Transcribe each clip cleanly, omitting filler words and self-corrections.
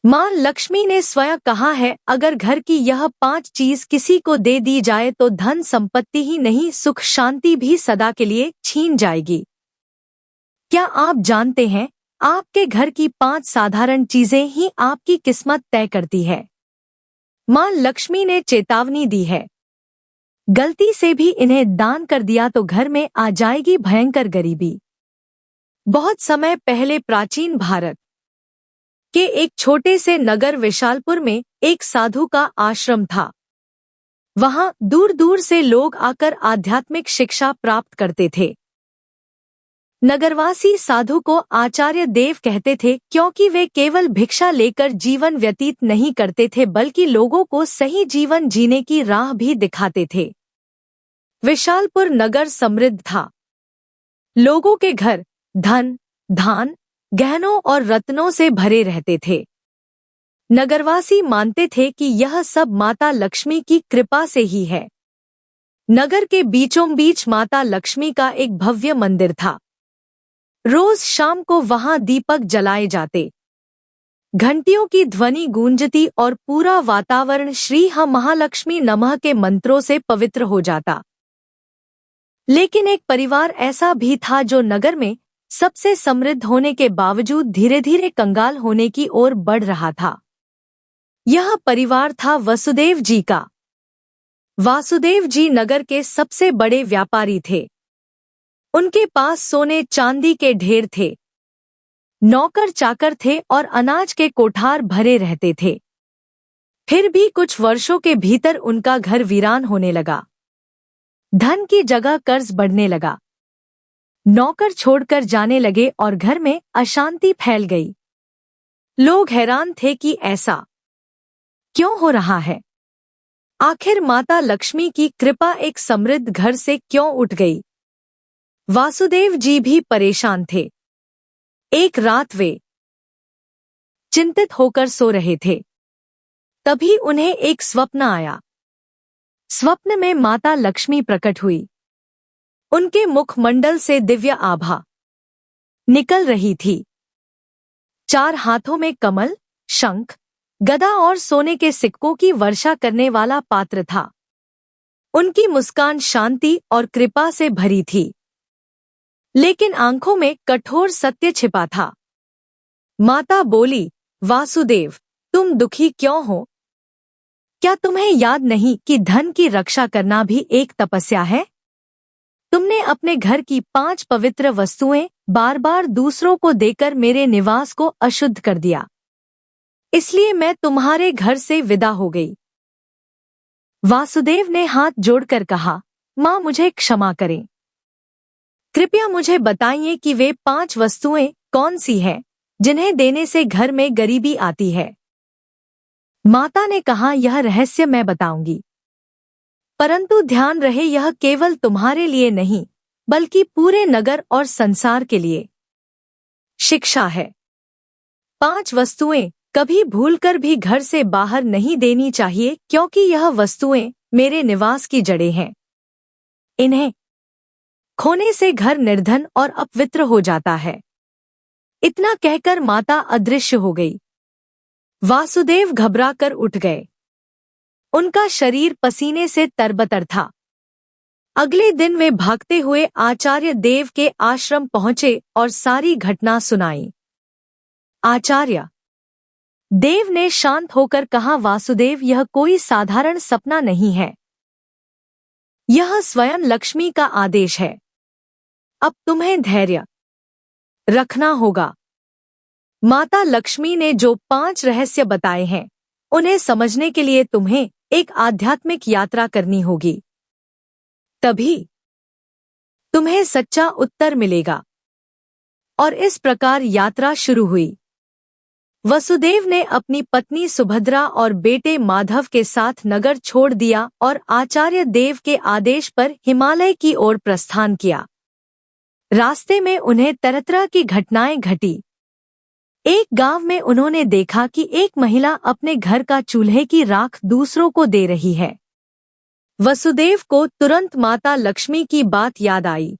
मां लक्ष्मी ने स्वयं कहा है, अगर घर की यह 5 चीज किसी को दे दी जाए तो धन संपत्ति ही नहीं, सुख शांति भी सदा के लिए छीन जाएगी। क्या आप जानते हैं, आपके घर की 5 साधारण चीजें ही आपकी किस्मत तय करती है। मां लक्ष्मी ने चेतावनी दी है, गलती से भी इन्हें दान कर दिया तो घर में आ जाएगी भयंकर गरीबी। बहुत समय पहले प्राचीन भारत के एक छोटे से नगर विशालपुर में एक साधु का आश्रम था। वहां दूर दूर से लोग आकर आध्यात्मिक शिक्षा प्राप्त करते थे। नगरवासी साधु को आचार्य देव कहते थे, क्योंकि वे केवल भिक्षा लेकर जीवन व्यतीत नहीं करते थे बल्कि लोगों को सही जीवन जीने की राह भी दिखाते थे। विशालपुर नगर समृद्ध था। लोगों के घर धन, धान, गहनों और रत्नों से भरे रहते थे। नगरवासी मानते थे कि यह सब माता लक्ष्मी की कृपा से ही है। नगर के बीचों बीच माता लक्ष्मी का एक भव्य मंदिर था। रोज शाम को वहां दीपक जलाए जाते, घंटियों की ध्वनि गूंजती और पूरा वातावरण श्री ह महालक्ष्मी नमः के मंत्रों से पवित्र हो जाता। लेकिन एक परिवार ऐसा भी था जो नगर में सबसे समृद्ध होने के बावजूद धीरे धीरे कंगाल होने की ओर बढ़ रहा था। यह परिवार था वसुदेव जी का। वासुदेव जी नगर के सबसे बड़े व्यापारी थे। उनके पास सोने चांदी के ढेर थे, नौकर चाकर थे और अनाज के कोठार भरे रहते थे। फिर भी कुछ वर्षों के भीतर उनका घर वीरान होने लगा। धन की जगह कर्ज बढ़ने लगा, नौकर छोड़कर जाने लगे और घर में अशांति फैल गई। लोग हैरान थे कि ऐसा क्यों हो रहा है। आखिर माता लक्ष्मी की कृपा एक समृद्ध घर से क्यों उठ गई। वासुदेव जी भी परेशान थे। एक रात वे चिंतित होकर सो रहे थे। तभी उन्हें एक स्वप्न आया। स्वप्न में माता लक्ष्मी प्रकट हुई। उनके मुखमंडल से दिव्य आभा निकल रही थी। 4 हाथों में कमल, शंख, गदा और सोने के सिक्कों की वर्षा करने वाला पात्र था। उनकी मुस्कान शांति और कृपा से भरी थी, लेकिन आंखों में कठोर सत्य छिपा था। माता बोली, वासुदेव, तुम दुखी क्यों हो? क्या तुम्हें याद नहीं कि धन की रक्षा करना भी एक तपस्या है? तुमने अपने घर की 5 पवित्र वस्तुएं बार बार दूसरों को देकर मेरे निवास को अशुद्ध कर दिया, इसलिए मैं तुम्हारे घर से विदा हो गई। वासुदेव ने हाथ जोड़कर कहा, मां मुझे क्षमा करें। कृपया मुझे बताइए कि वे 5 वस्तुएं कौन सी हैं जिन्हें देने से घर में गरीबी आती है। माता ने कहा, यह रहस्य मैं बताऊंगी, परंतु ध्यान रहे यह केवल तुम्हारे लिए नहीं बल्कि पूरे नगर और संसार के लिए शिक्षा है। 5 वस्तुएं कभी भूलकर भी घर से बाहर नहीं देनी चाहिए, क्योंकि यह वस्तुएं मेरे निवास की जड़ें हैं। इन्हें खोने से घर निर्धन और अपवित्र हो जाता है। इतना कहकर माता अदृश्य हो गई। वासुदेव घबराकर उठ गए। उनका शरीर पसीने से तरबतर था। अगले दिन वे भागते हुए आचार्य देव के आश्रम पहुंचे और सारी घटना सुनाई। आचार्य देव ने शांत होकर कहा, वासुदेव, यह कोई साधारण सपना नहीं है। यह स्वयं लक्ष्मी का आदेश है। अब तुम्हें धैर्य रखना होगा। माता लक्ष्मी ने जो 5 रहस्य बताए हैं, उन्हें समझने के लिए तुम्हें एक आध्यात्मिक यात्रा करनी होगी। तभी तुम्हें सच्चा उत्तर मिलेगा। और इस प्रकार यात्रा शुरू हुई। वसुदेव ने अपनी पत्नी सुभद्रा और बेटे माधव के साथ नगर छोड़ दिया और आचार्य देव के आदेश पर हिमालय की ओर प्रस्थान किया। रास्ते में उन्हें तरह तरह की घटनाएं घटी। एक गांव में उन्होंने देखा कि एक महिला अपने घर का चूल्हे की राख दूसरों को दे रही है। वसुदेव को तुरंत माता लक्ष्मी की बात याद आई।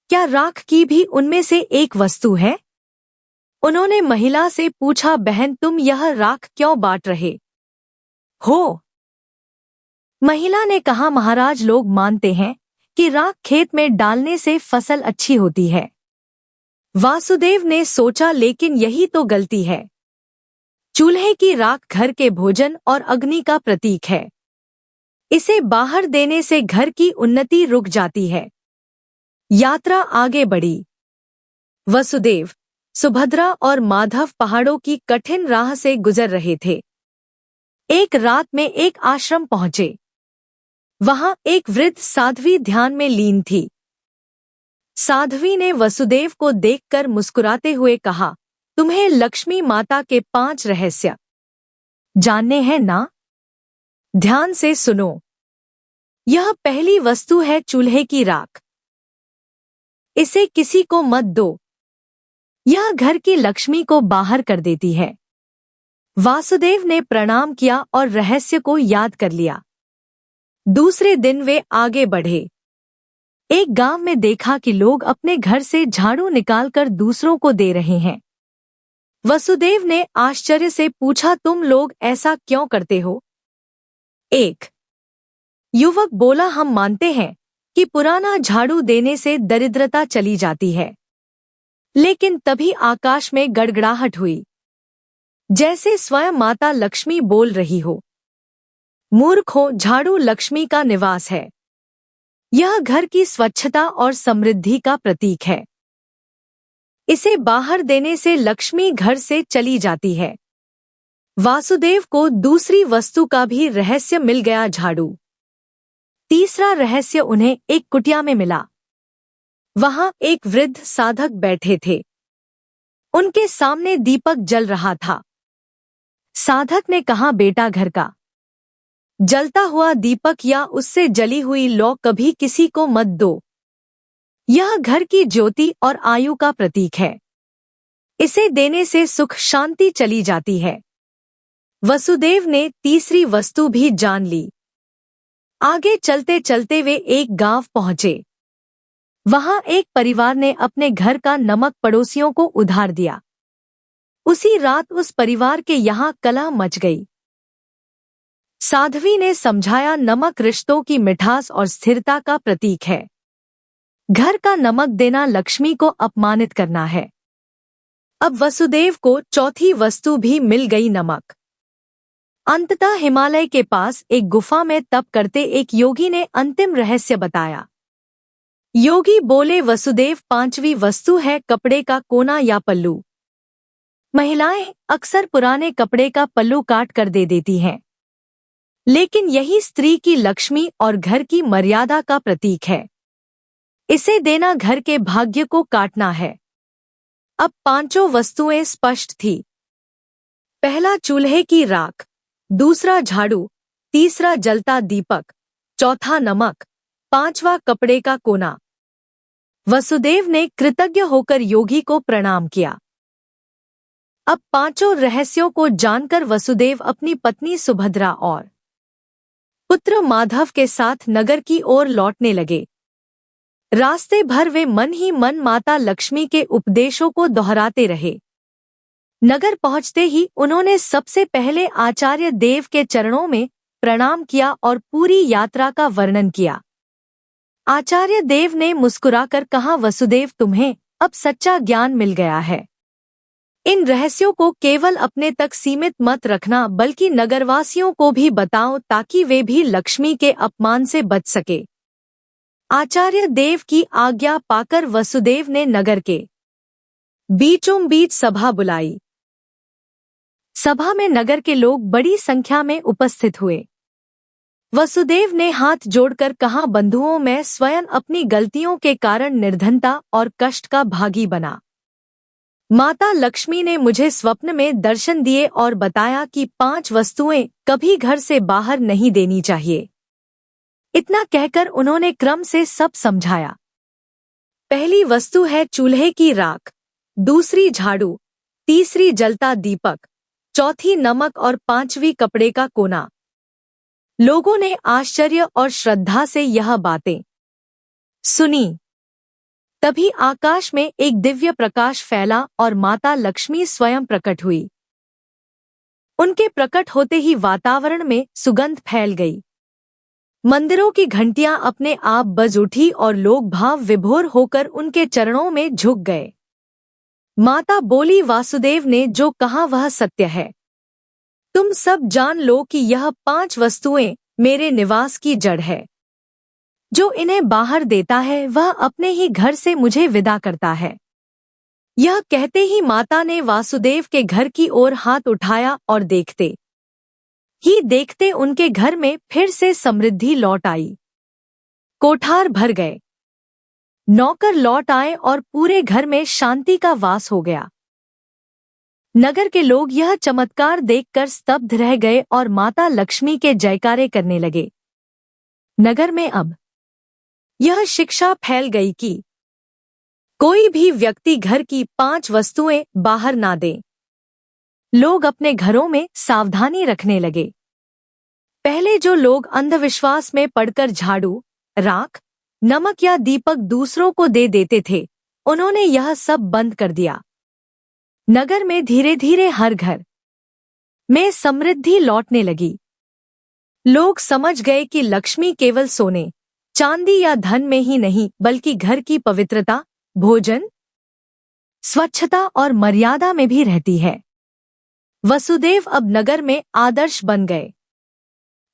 क्या राख की भी उनमें से एक वस्तु है? उन्होंने महिला से पूछा, बहन तुम यह राख क्यों बांट रहे हो? महिला ने कहा, महाराज लोग मानते हैं कि राख खेत में डालने से फसल अच्छी होती है। वासुदेव ने सोचा, लेकिन यही तो गलती है। चूल्हे की राख घर के भोजन और अग्नि का प्रतीक है। इसे बाहर देने से घर की उन्नति रुक जाती है। यात्रा आगे बढ़ी। वसुदेव, सुभद्रा और माधव पहाड़ों की कठिन राह से गुजर रहे थे। एक रात में एक आश्रम पहुंचे। वहां एक वृद्ध साध्वी ध्यान में लीन थी। साध्वी ने वसुदेव को देखकर मुस्कुराते हुए कहा, तुम्हें लक्ष्मी माता के 5 रहस्य जानने हैं ना? ध्यान से सुनो। यह पहली वस्तु है चूल्हे की राख। इसे किसी को मत दो। यह घर की लक्ष्मी को बाहर कर देती है। वासुदेव ने प्रणाम किया और रहस्य को याद कर लिया। दूसरे दिन वे आगे बढ़े। एक गांव में देखा कि लोग अपने घर से झाड़ू निकालकर दूसरों को दे रहे हैं। वसुदेव ने आश्चर्य से पूछा, तुम लोग ऐसा क्यों करते हो? एक युवक बोला, हम मानते हैं कि पुराना झाड़ू देने से दरिद्रता चली जाती है। लेकिन तभी आकाश में गड़गड़ाहट हुई, जैसे स्वयं माता लक्ष्मी बोल रही हो। मूर्खों, झाड़ू लक्ष्मी का निवास है। यह घर की स्वच्छता और समृद्धि का प्रतीक है। इसे बाहर देने से लक्ष्मी घर से चली जाती है। वासुदेव को दूसरी वस्तु का भी रहस्य मिल गया, झाड़ू। तीसरा रहस्य उन्हें एक कुटिया में मिला। वहां एक वृद्ध साधक बैठे थे। उनके सामने दीपक जल रहा था। साधक ने कहा, बेटा, घर का जलता हुआ दीपक या उससे जली हुई लौ कभी किसी को मत दो। यह घर की ज्योति और आयु का प्रतीक है। इसे देने से सुख शांति चली जाती है। वसुदेव ने तीसरी वस्तु भी जान ली। आगे चलते चलते वे एक गांव पहुंचे। वहां एक परिवार ने अपने घर का नमक पड़ोसियों को उधार दिया। उसी रात उस परिवार के यहाँ कलह मच गई। साध्वी ने समझाया, नमक रिश्तों की मिठास और स्थिरता का प्रतीक है। घर का नमक देना लक्ष्मी को अपमानित करना है। अब वसुदेव को चौथी वस्तु भी मिल गई, नमक। अंततः हिमालय के पास एक गुफा में तप करते एक योगी ने अंतिम रहस्य बताया। योगी बोले, वसुदेव, 5वीं वस्तु है कपड़े का कोना या पल्लू। महिलाएं अक्सर पुराने कपड़े का पल्लू काट कर दे देती हैं, लेकिन यही स्त्री की लक्ष्मी और घर की मर्यादा का प्रतीक है। इसे देना घर के भाग्य को काटना है। अब 5 वस्तुएं स्पष्ट थी। पहला चूल्हे की राख, दूसरा झाड़ू, तीसरा जलता दीपक, चौथा नमक, 5वां कपड़े का कोना। वसुदेव ने कृतज्ञ होकर योगी को प्रणाम किया। अब 5 रहस्यों को जानकर वसुदेव अपनी पत्नी सुभद्रा और पुत्र माधव के साथ नगर की ओर लौटने लगे। रास्ते भर वे मन ही मन माता लक्ष्मी के उपदेशों को दोहराते रहे। नगर पहुंचते ही उन्होंने सबसे पहले आचार्य देव के चरणों में प्रणाम किया और पूरी यात्रा का वर्णन किया। आचार्य देव ने मुस्कुराकर कहा, वसुदेव, तुम्हें अब सच्चा ज्ञान मिल गया है। इन रहस्यों को केवल अपने तक सीमित मत रखना, बल्कि नगरवासियों को भी बताओ ताकि वे भी लक्ष्मी के अपमान से बच सके। आचार्य देव की आज्ञा पाकर वसुदेव ने नगर के बीचों बीच सभा बुलाई। सभा में नगर के लोग बड़ी संख्या में उपस्थित हुए। वसुदेव ने हाथ जोड़कर कहा, बंधुओं, मैं स्वयं अपनी गलतियों के कारण निर्धनता और कष्ट का भागी बना। माता लक्ष्मी ने मुझे स्वप्न में दर्शन दिए और बताया कि 5 वस्तुएं कभी घर से बाहर नहीं देनी चाहिए। इतना कहकर उन्होंने क्रम से सब समझाया। पहली वस्तु है चूल्हे की राख, दूसरी झाड़ू, तीसरी जलता दीपक, चौथी नमक और 5वीं कपड़े का कोना। लोगों ने आश्चर्य और श्रद्धा से यह बातें सुनी। तभी आकाश में एक दिव्य प्रकाश फैला और माता लक्ष्मी स्वयं प्रकट हुई। उनके प्रकट होते ही वातावरण में सुगंध फैल गई। मंदिरों की घंटियां अपने आप बज उठी और लोग भाव विभोर होकर उनके चरणों में झुक गए। माता बोली, वासुदेव ने जो कहा वह सत्य है। तुम सब जान लो कि यह 5 वस्तुएं मेरे निवास की जड़ है। जो इन्हें बाहर देता है वह अपने ही घर से मुझे विदा करता है। यह कहते ही माता ने वासुदेव के घर की ओर हाथ उठाया और देखते ही देखते उनके घर में फिर से समृद्धि लौट आई। कोठार भर गए, नौकर लौट आए और पूरे घर में शांति का वास हो गया। नगर के लोग यह चमत्कार देखकर स्तब्ध रह गए और माता लक्ष्मी के जयकारे करने लगे। नगर में अब यह शिक्षा फैल गई कि कोई भी व्यक्ति घर की 5 वस्तुएं बाहर ना दे। लोग अपने घरों में सावधानी रखने लगे। पहले जो लोग अंधविश्वास में पड़कर झाड़ू, राख, नमक या दीपक दूसरों को दे देते थे, उन्होंने यह सब बंद कर दिया। नगर में धीरे धीरे हर घर में समृद्धि लौटने लगी। लोग समझ गए कि लक्ष्मी केवल सोने, चांदी या धन में ही नहीं बल्कि घर की पवित्रता, भोजन, स्वच्छता और मर्यादा में भी रहती है। वसुदेव अब नगर में आदर्श बन गए।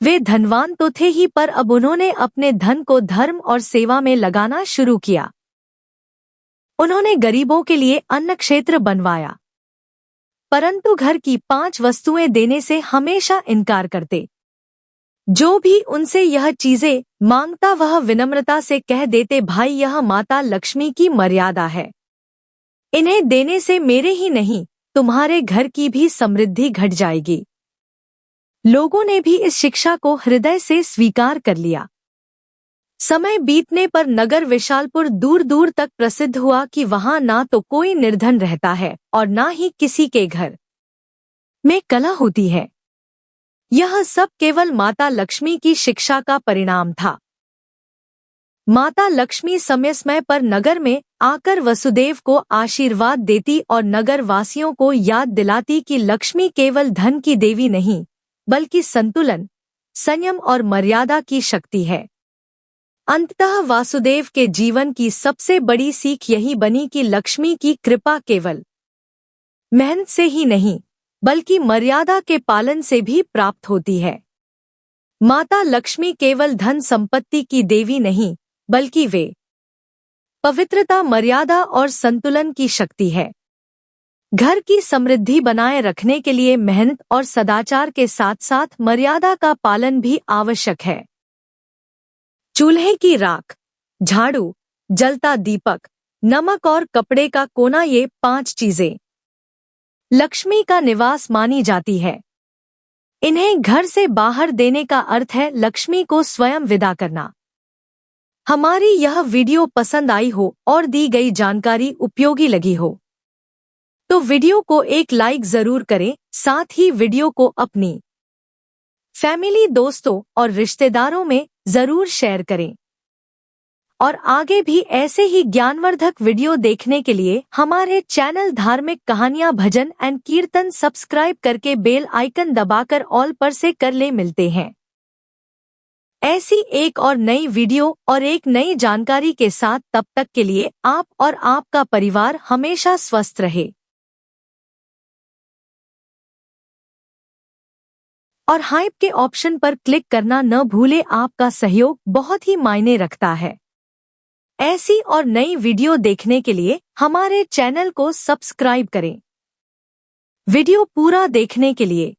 वे धनवान तो थे ही, पर अब उन्होंने अपने धन को धर्म और सेवा में लगाना शुरू किया। उन्होंने गरीबों के लिए अन्न क्षेत्र बनवाया, परंतु घर की 5 वस्तुएं देने से हमेशा इनकार करते। जो भी उनसे यह चीजें मांगता वह विनम्रता से कह देते, भाई यह माता लक्ष्मी की मर्यादा है, इन्हें देने से मेरे ही नहीं तुम्हारे घर की भी समृद्धि घट जाएगी। लोगों ने भी इस शिक्षा को हृदय से स्वीकार कर लिया। समय बीतने पर नगर विशालपुर दूर दूर तक प्रसिद्ध हुआ कि वहां ना तो कोई निर्धन रहता है और ना ही किसी के घर में कलह होती है। यह सब केवल माता लक्ष्मी की शिक्षा का परिणाम था। माता लक्ष्मी समय समय पर नगर में आकर वसुदेव को आशीर्वाद देती और नगर वासियों को याद दिलाती कि लक्ष्मी केवल धन की देवी नहीं बल्कि संतुलन, संयम और मर्यादा की शक्ति है। अंततः वासुदेव के जीवन की सबसे बड़ी सीख यही बनी कि लक्ष्मी की कृपा केवल मेहनत से ही नहीं बल्कि मर्यादा के पालन से भी प्राप्त होती है। माता लक्ष्मी केवल धन संपत्ति की देवी नहीं बल्कि वे पवित्रता, मर्यादा और संतुलन की शक्ति है। घर की समृद्धि बनाए रखने के लिए मेहनत और सदाचार के साथ साथ मर्यादा का पालन भी आवश्यक है। चूल्हे की राख, झाड़ू, जलता दीपक, नमक और कपड़े का कोना, ये 5 चीजें लक्ष्मी का निवास मानी जाती है। इन्हें घर से बाहर देने का अर्थ है लक्ष्मी को स्वयं विदा करना। हमारी यह वीडियो पसंद आई हो और दी गई जानकारी उपयोगी लगी हो तो वीडियो को एक लाइक जरूर करें, साथ ही वीडियो को अपनी फैमिली, दोस्तों और रिश्तेदारों में जरूर शेयर करें। और आगे भी ऐसे ही ज्ञानवर्धक वीडियो देखने के लिए हमारे चैनल धार्मिक कहानियां, भजन एंड कीर्तन सब्सक्राइब करके बेल आइकन दबाकर ऑल पर से कर ले। मिलते हैं ऐसी एक और नई वीडियो और एक नई जानकारी के साथ। तब तक के लिए आप और आपका परिवार हमेशा स्वस्थ रहे। और हाइप के ऑप्शन पर क्लिक करना न भूले, आपका सहयोग बहुत ही मायने रखता है। ऐसी और नई वीडियो देखने के लिए हमारे चैनल को सब्सक्राइब करें। वीडियो पूरा देखने के लिए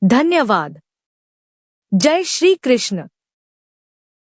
धन्यवाद। जय श्री कृष्ण।